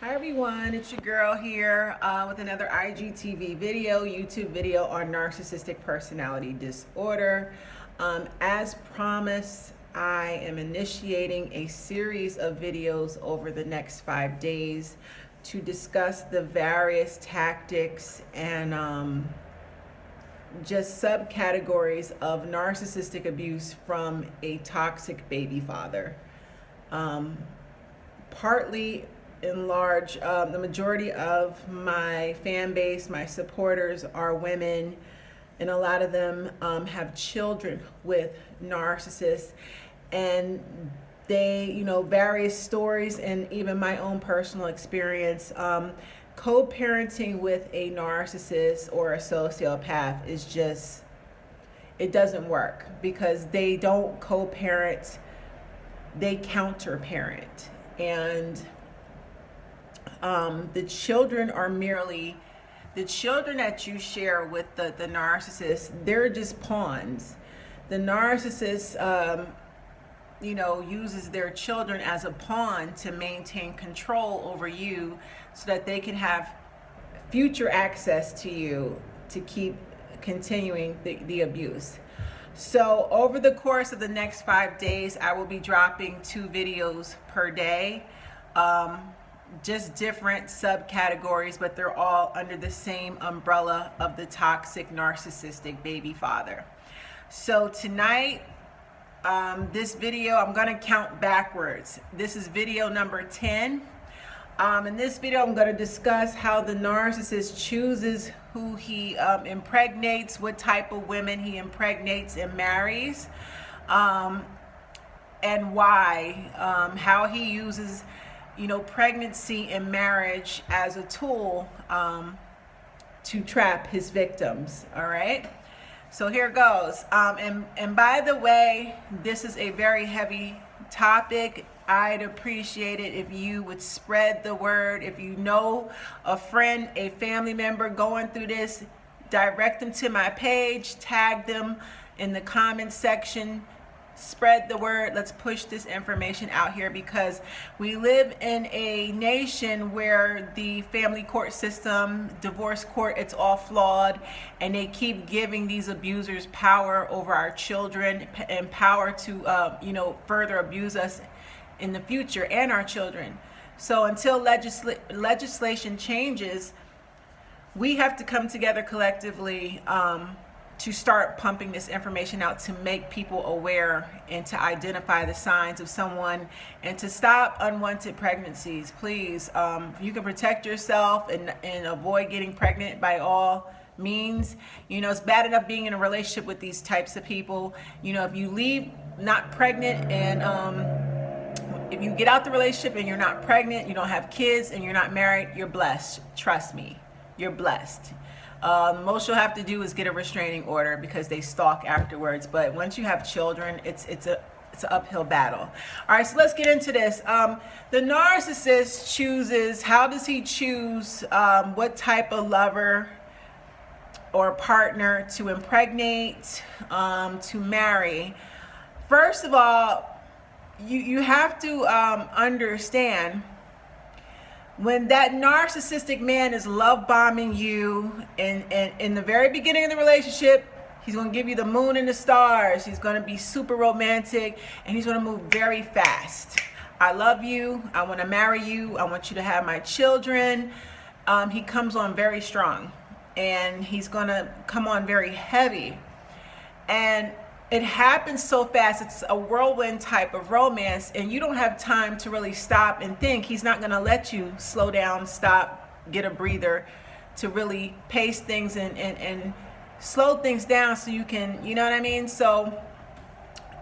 Hi everyone, it's your girl here with another IGTV video, YouTube video on narcissistic personality disorder. As promised, I am initiating a series of videos over the next 5 days to discuss the various tactics and just subcategories of narcissistic abuse from a toxic baby father. Partly in large, the majority of my fan base, my supporters are women, and a lot of them have children with narcissists, and they, various stories and even my own personal experience, co-parenting with a narcissist or a sociopath is just, it doesn't work because they don't co-parent, they counter-parent. And the children are merely the children that you share with the narcissist. They're just pawns. The narcissist uses their children as a pawn to maintain control over you so that they can have future access to you to keep continuing the abuse. So over the course of the next 5 days, I will be dropping 2 videos per day. Just different subcategories, but they're all under the same umbrella of the toxic narcissistic baby father. So tonight, this video, I'm going to count backwards. This is video number 10. In this video, I'm going to discuss how the narcissist chooses who he impregnates, what type of women he impregnates and marries, and why, how he uses pregnancy and marriage as a tool to trap his victims. All right, so here goes. And by the way, this is a very heavy topic. I'd appreciate it if you would spread the word. If you know a friend, a family member going through this, direct them to my page, tag them in the comment section. Spread the word. Let's push this information out here because we live in a nation where the family court system, divorce court, it's all flawed, and they keep giving these abusers power over our children and power to further abuse us in the future and our children. So until legislation changes, we have to come together collectively to start pumping this information out to make people aware and to identify the signs of someone and to stop unwanted pregnancies. Please, you can protect yourself and avoid getting pregnant by all means. It's bad enough being in a relationship with these types of people. If you leave not pregnant and if you get out the relationship and you're not pregnant, you don't have kids, and you're not married, you're blessed. Trust me, you're blessed. Most you'll have to do is get a restraining order because they stalk afterwards. But once you have children, it's an uphill battle. All right, so let's get into this. The narcissist chooses. How does he choose what type of lover or partner to impregnate, to marry? First of all, you have to understand, when that narcissistic man is love bombing you in the very beginning of the relationship, he's going to give you the moon and the stars. He's going to be super romantic, and he's going to move very fast. I love you. I want to marry you. I want you to have my children. He comes on very strong, and he's going to come on very heavy. And it happens so fast. It's a whirlwind type of romance, and you don't have time to really stop and think. He's not going to let you slow down, stop, get a breather to really pace things and slow things down so you can, you know what I mean? So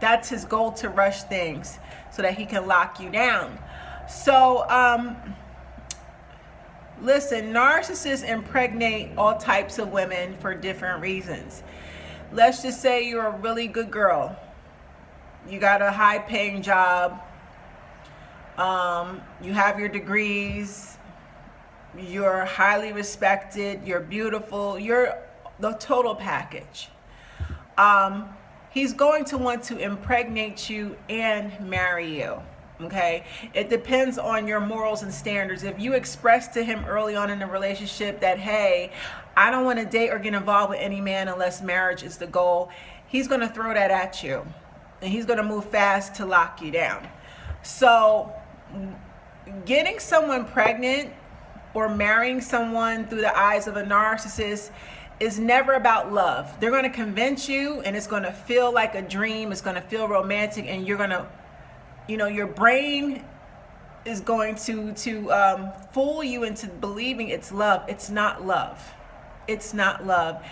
that's his goal, to rush things so that he can lock you down. So listen, narcissists impregnate all types of women for different reasons. Let's just say you're a really good girl. You got a high-paying job. You have your degrees. You're highly respected. You're beautiful. You're the total package. He's going to want to impregnate you and marry you. Okay, it depends on your morals and standards. If you express to him early on in the relationship that, hey, I don't want to date or get involved with any man unless marriage is the goal, he's going to throw that at you, and he's going to move fast to lock you down. So getting someone pregnant or marrying someone through the eyes of a narcissist is never about love. They're going to convince you, and it's going to feel like a dream. It's going to feel romantic, and you're going to, your brain is going to fool you into believing it's love. It's not love. It's not love.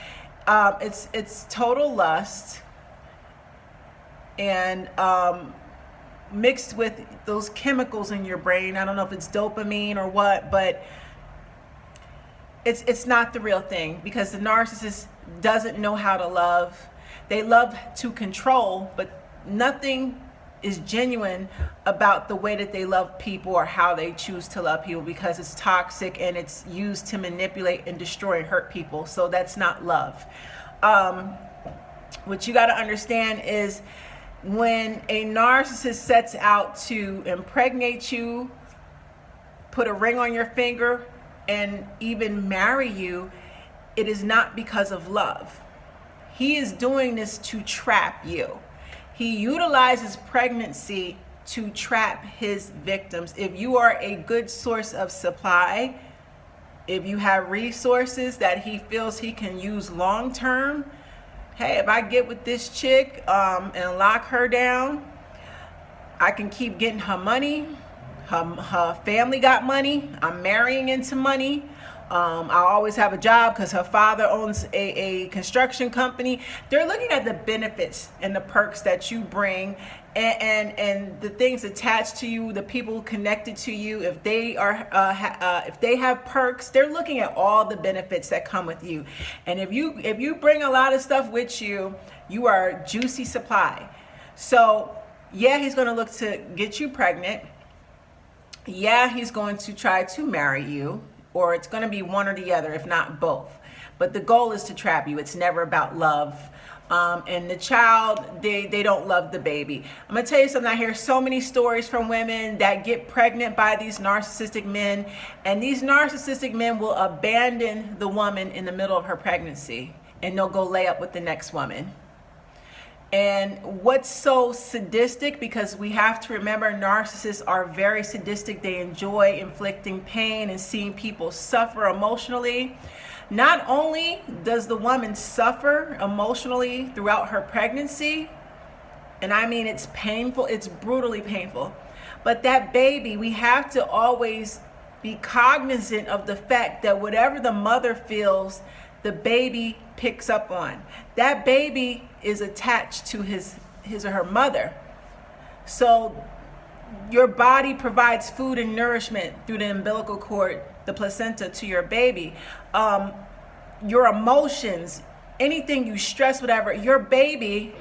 It's total lust, and mixed with those chemicals in your brain. I don't know if it's dopamine or what, but it's not the real thing, because the narcissist doesn't know how to love. They love to control, but nothing is genuine about the way that they love people or how they choose to love people, because it's toxic and it's used to manipulate and destroy and hurt people. So that's not love. What you got to understand is, when a narcissist sets out to impregnate you, put a ring on your finger, and even marry you, it is not because of love. He is doing this to trap you. He utilizes pregnancy to trap his victims. If you are a good source of supply, if you have resources that he feels he can use long term, hey, if I get with this chick and lock her down, I can keep getting her money. Her family got money. I'm marrying into money. I always have a job because her father owns a construction company. They're looking at the benefits and the perks that you bring, and the things attached to you, the people connected to you. If they are if they have perks, they're looking at all the benefits that come with you. And if you bring a lot of stuff with you, you are juicy supply. So yeah, he's going to look to get you pregnant. Yeah, he's going to try to marry you, or it's going to be one or the other, if not both. But the goal is to trap you. It's never about love. And the child, they don't love the baby. I'm going to tell you something. I hear so many stories from women that get pregnant by these narcissistic men. And these narcissistic men will abandon the woman in the middle of her pregnancy, and they'll go lay up with the next woman. And what's so sadistic, because we have to remember narcissists are very sadistic. They enjoy inflicting pain and seeing people suffer emotionally. Not only does the woman suffer emotionally throughout her pregnancy, and I mean it's painful, it's brutally painful, but that baby, we have to always be cognizant of the fact that whatever the mother feels, the baby picks up on. That baby is attached to his or her mother. So your body provides food and nourishment through the umbilical cord, the placenta, to your baby. Your emotions, anything you stress, whatever, your baby,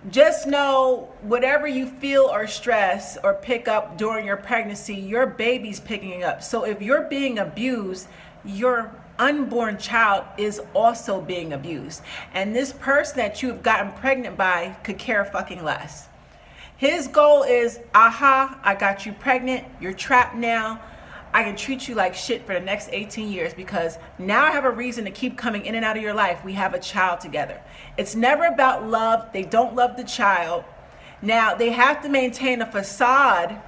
just know whatever you feel or stress or pick up during your pregnancy, your baby's picking it up. So if you're being abused, your unborn child is also being abused. And this person that you've gotten pregnant by could care fucking less. His goal is, aha, I got you pregnant, you're trapped now. I can treat you like shit for the next 18 years because now I have a reason to keep coming in and out of your life. We have a child together. It's never about love. They don't love the child. Now, they have to maintain a facade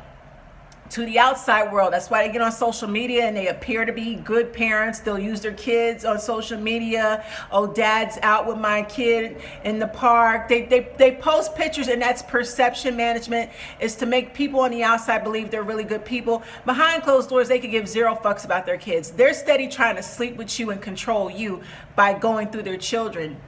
to the outside world. That's why they get on social media and they appear to be good parents. They'll use their kids on social media. Oh, dad's out with my kid in the park. They post pictures, and that's perception management, is to make people on the outside believe they're really good people. Behind closed doors, they could give zero fucks about their kids. They're steady trying to sleep with you and control you by going through their children.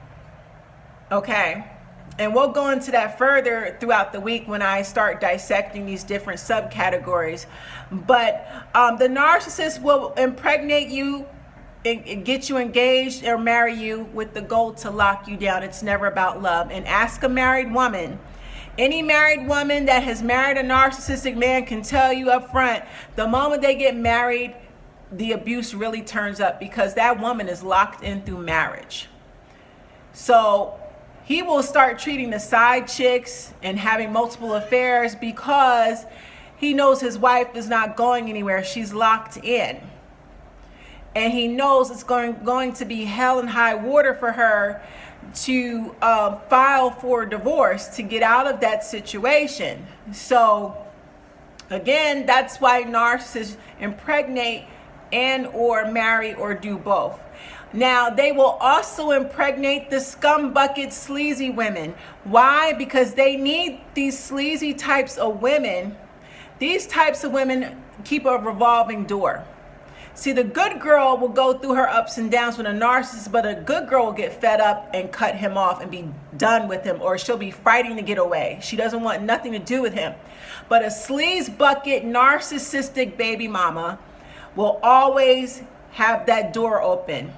Okay? And we'll go into that further throughout the week when I start dissecting these different subcategories. But the narcissist will impregnate you and get you engaged or marry you with the goal to lock you down. It's never about love. And ask a married woman. Any married woman that has married a narcissistic man can tell you up front, the moment they get married, the abuse really turns up, because that woman is locked in through marriage. So he will start treating the side chicks and having multiple affairs because he knows his wife is not going anywhere. She's locked in. And he knows it's going to be hell and high water for her to file for divorce to get out of that situation. So again, that's why narcissists impregnate and or marry or do both. Now, they will also impregnate the scumbucket sleazy women. Why? Because they need these sleazy types of women. These types of women keep a revolving door. See, the good girl will go through her ups and downs with a narcissist, but a good girl will get fed up and cut him off and be done with him, or she'll be fighting to get away. She doesn't want nothing to do with him. But a sleaze bucket, narcissistic baby mama will always have that door open,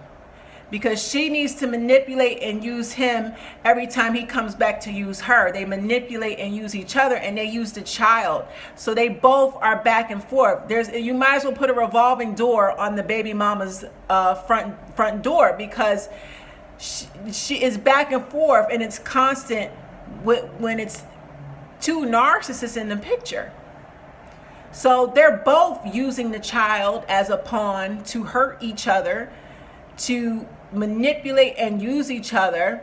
because she needs to manipulate and use him every time he comes back to use her. They manipulate and use each other, and they use the child. So they both are back and forth. You might as well put a revolving door on the baby mama's front door, because she is back and forth, and it's constant when it's two narcissists in the picture. So they're both using the child as a pawn to hurt each other, to manipulate and use each other.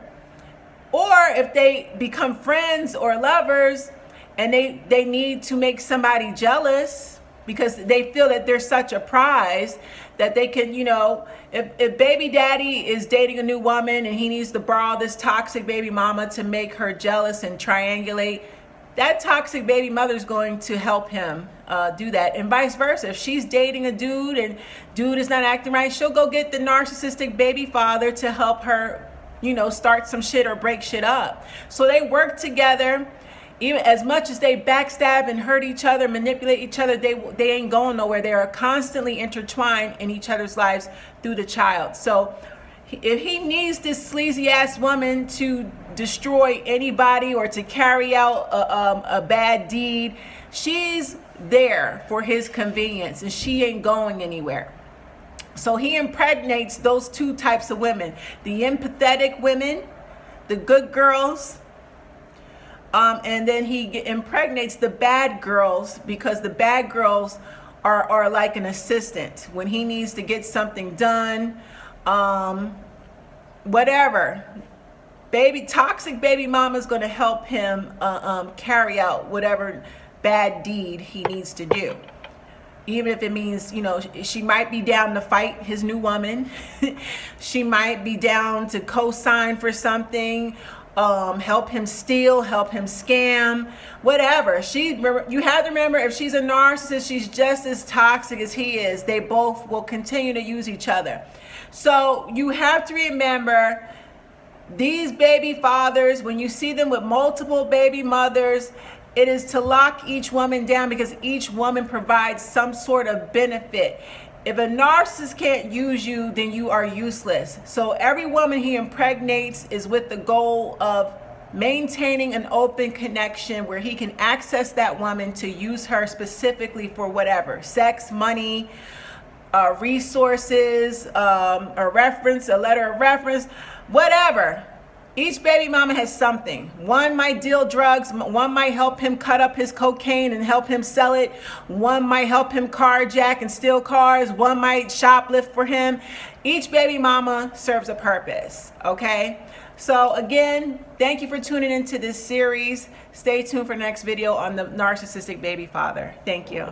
Or if they become friends or lovers and they need to make somebody jealous because they feel that they're such a prize that they can, if baby daddy is dating a new woman and he needs to borrow this toxic baby mama to make her jealous and triangulate, that toxic baby mother is going to help him do that, and vice versa. If she's dating a dude and dude is not acting right, she'll go get the narcissistic baby father to help her, start some shit or break shit up. So they work together. Even as much as they backstab and hurt each other, manipulate each other, they ain't going nowhere. They are constantly intertwined in each other's lives through the child. So if he needs this sleazy ass woman to destroy anybody or to carry out a bad deed, she's there for his convenience, and she ain't going anywhere. So he impregnates those two types of women: the empathetic women, the good girls, and then he impregnates the bad girls, because the bad girls are like an assistant when he needs to get something done. Whatever. Toxic baby mama is going to help him carry out whatever bad deed he needs to do. Even if it means, she might be down to fight his new woman. She might be down to co-sign for something, help him steal, help him scam, whatever. You have to remember, if she's a narcissist, she's just as toxic as he is. They both will continue to use each other. So you have to remember, these baby fathers, when you see them with multiple baby mothers, it is to lock each woman down, because each woman provides some sort of benefit. If a narcissist can't use you, then you are useless. So every woman he impregnates is with the goal of maintaining an open connection where he can access that woman to use her specifically for whatever: sex, money, resources, a reference, a letter of reference, whatever. Each baby mama has something. One might deal drugs. One might help him cut up his cocaine and help him sell it. One might help him carjack and steal cars. One might shoplift for him. Each baby mama serves a purpose, okay? So again, thank you for tuning into this series. Stay tuned for the next video on the narcissistic baby father. Thank you.